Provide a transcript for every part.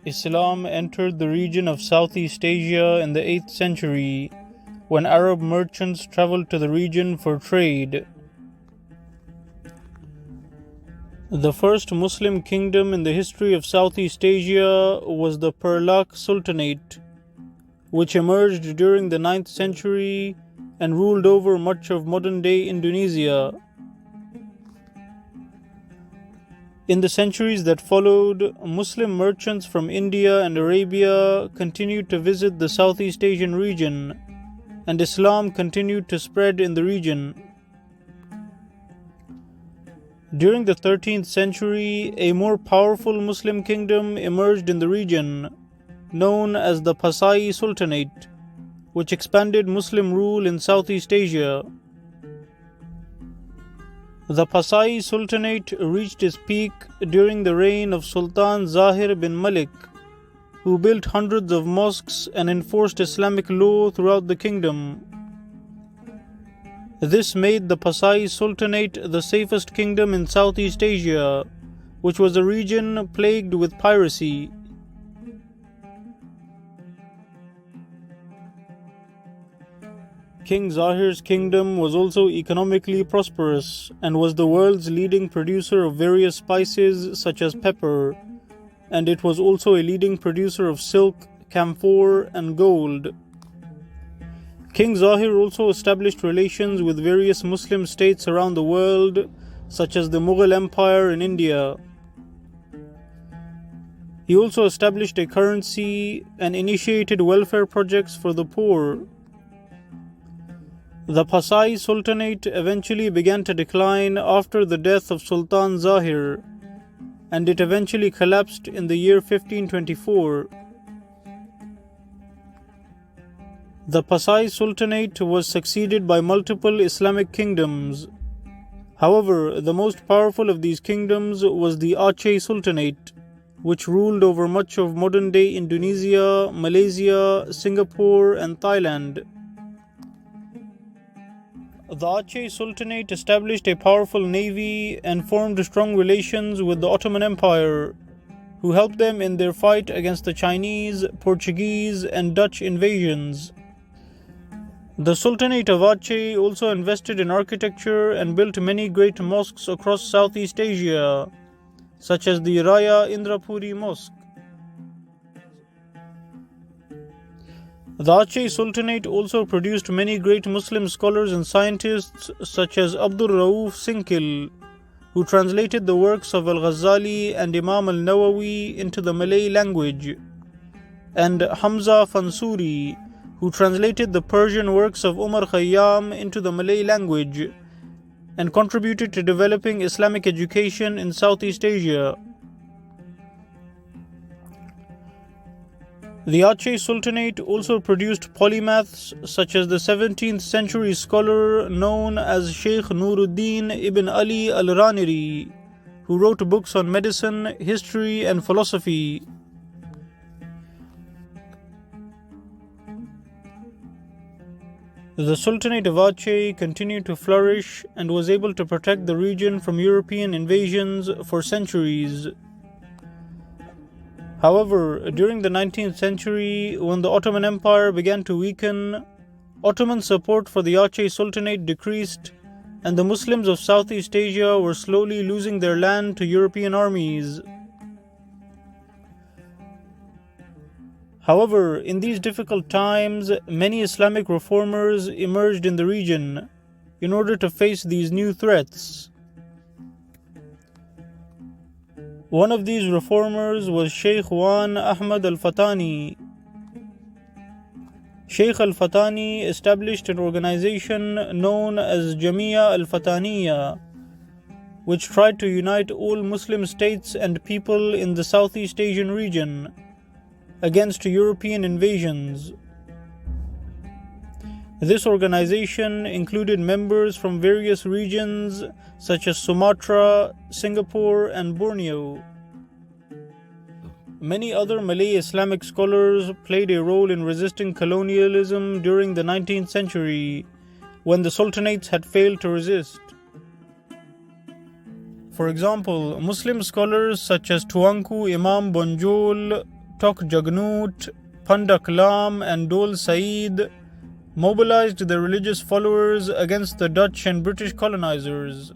Islam entered the region of Southeast Asia in the 8th century when Arab merchants traveled to the region for trade. The first Muslim kingdom in the history of Southeast Asia was the Perlak Sultanate, which emerged during the 9th century and ruled over much of modern-day Indonesia. In the centuries that followed, Muslim merchants from India and Arabia continued to visit the Southeast Asian region, and Islam continued to spread in the region. During the 13th century, a more powerful Muslim kingdom emerged in the region, known as the Pasai Sultanate, which expanded Muslim rule in Southeast Asia. The Pasai Sultanate reached its peak during the reign of Sultan Zahir bin Malik, who built hundreds of mosques and enforced Islamic law throughout the kingdom. This made the Pasai Sultanate the safest kingdom in Southeast Asia, which was a region plagued with piracy. King Zahir's kingdom was also economically prosperous and was the world's leading producer of various spices such as pepper, and it was also a leading producer of silk, camphor, and gold. King Zahir also established relations with various Muslim states around the world, such as the Mughal Empire in India. He also established a currency and initiated welfare projects for the poor. The Pasai Sultanate eventually began to decline after the death of Sultan Zahir, and it eventually collapsed in the year 1524. The Pasai Sultanate was succeeded by multiple Islamic kingdoms. However, the most powerful of these kingdoms was the Aceh Sultanate, which ruled over much of modern-day Indonesia, Malaysia, Singapore, and Thailand. The Aceh Sultanate established a powerful navy and formed strong relations with the Ottoman Empire, who helped them in their fight against the Chinese, Portuguese, and Dutch invasions. The Sultanate of Aceh also invested in architecture and built many great mosques across Southeast Asia, such as the Raya Indrapuri Mosque. The Aceh Sultanate also produced many great Muslim scholars and scientists such as Abdul Rauf Sinkil, who translated the works of Al-Ghazali and Imam al-Nawawi into the Malay language, and Hamza Fansuri, who translated the Persian works of Umar Khayyam into the Malay language and contributed to developing Islamic education in Southeast Asia. The Aceh Sultanate also produced polymaths such as the 17th century scholar known as Sheikh Nuruddin ibn Ali al-Raniri, who wrote books on medicine, history, and philosophy. The Sultanate of Aceh continued to flourish and was able to protect the region from European invasions for centuries. However, during the 19th century, when the Ottoman Empire began to weaken, Ottoman support for the Aceh Sultanate decreased, and the Muslims of Southeast Asia were slowly losing their land to European armies. However, in these difficult times, many Islamic reformers emerged in the region in order to face these new threats. One of these reformers was Sheikh Wan Ahmed al-Fatani. Sheikh al-Fatani established an organization known as Jamia al-Fataniya, which tried to unite all Muslim states and people in the Southeast Asian region against European invasions. This organization included members from various regions such as Sumatra, Singapore, and Borneo. Many other Malay Islamic scholars played a role in resisting colonialism during the 19th century, when the sultanates had failed to resist. For example, Muslim scholars such as Tuanku Imam Bonjol, Tok Jagnut, Panda Kalam, and Dol Said mobilized their religious followers against the Dutch and British colonizers.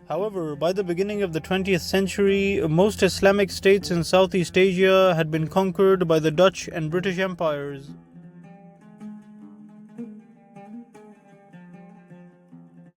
However, by the beginning of the 20th century, most Islamic states in Southeast Asia had been conquered by the Dutch and British empires.